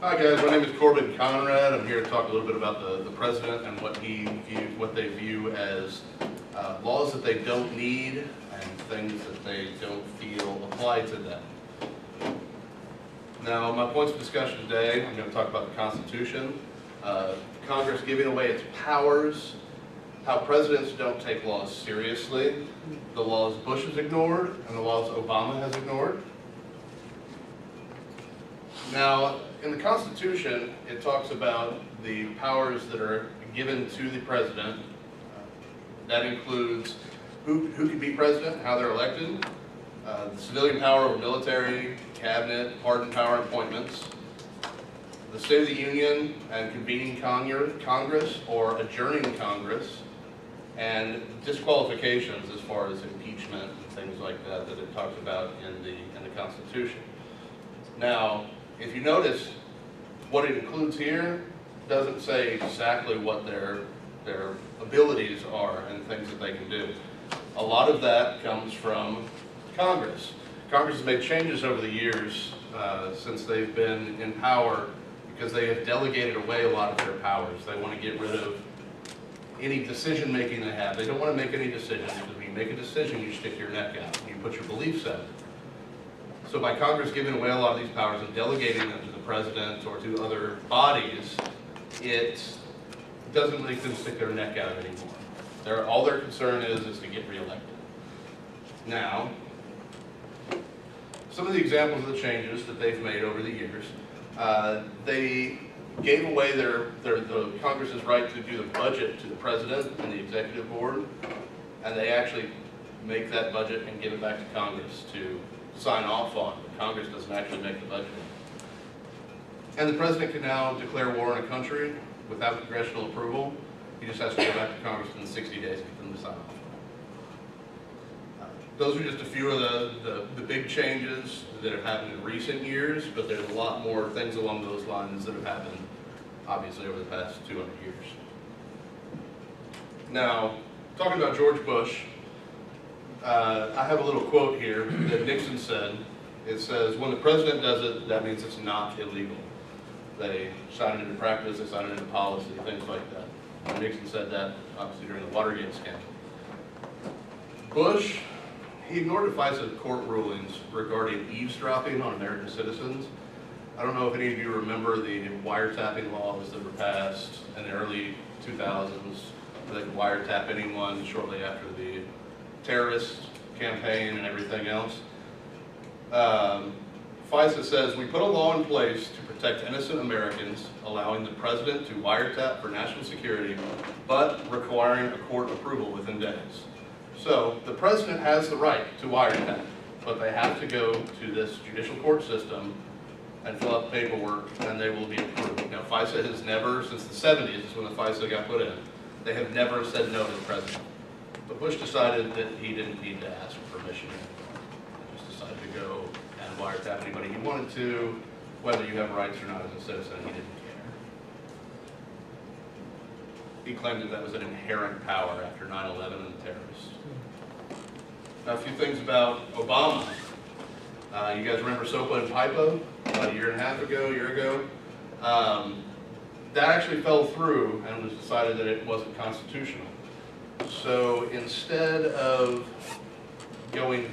Hi guys, my name is Corbin Conrad. I'm here to talk a little bit about the president and what they view as laws that they don't need and things that they don't feel apply to them. Now, my points of discussion today, I'm going to talk about the Constitution, Congress giving away its powers, how presidents don't take laws seriously, the laws Bush has ignored, and the laws Obama has ignored. Now, in the Constitution, it talks about the powers that are given to the president. That includes who can be president, how they're elected, the civilian power over military, cabinet, pardon power, appointments, the State of the Union and convening Congress or adjourning Congress, and disqualifications as far as impeachment and things like that that it talks about in the Constitution. Now, if you notice, what it includes here doesn't say exactly what their abilities are and things that they can do. A lot of that comes from Congress. Congress has made changes over the years since they've been in power because they have delegated away a lot of their powers. They want to get rid of any decision making they have. They don't want to make any decisions because when you make a decision, you stick your neck out and you put your beliefs out. So by Congress giving away a lot of these powers and delegating them to the president or to other bodies, it doesn't make them stick their neck out anymore. All their concern is to get reelected. Now, some of the examples of the changes that they've made over the years, they gave away the Congress's right to do the budget to the president and the executive board, and they actually make that budget and give it back to Congress to sign off on, but Congress doesn't actually make the budget. And the president can now declare war on a country without congressional approval. He just has to go back to Congress in 60 days and get them to sign off. Those are just a few of the big changes that have happened in recent years, but there's a lot more things along those lines that have happened, obviously, over the past 200 years. Now, talking about George Bush, I have a little quote here that Nixon said. It says, when the president does it, that means it's not illegal. They sign it into practice, they sign it into policy, things like that. And Nixon said that, obviously, during the Watergate scandal. Bush, he ignored FISA court rulings regarding eavesdropping on American citizens. I don't know if any of you remember the wiretapping laws that were passed in the early 2000s. They could wiretap anyone shortly after the terrorist campaign and everything else. FISA says, we put a law in place to protect innocent Americans, allowing the president to wiretap for national security, but requiring a court approval within days. So the president has the right to wiretap, but they have to go to this judicial court system and fill out paperwork, and they will be approved. Now, FISA has never, since the 70s is when the FISA got put in, they have never said no to the president. But Bush decided that he didn't need to ask for permission. He just decided to go and wiretap anybody he wanted to, whether you have rights or not as a citizen, he didn't care. He claimed that that was an inherent power after 9/11 and the terrorists. Now, a few things about Obama. You guys remember SOPA and PIPA about a year and a half ago, a year ago? That actually fell through and was decided that it wasn't constitutional. So instead of going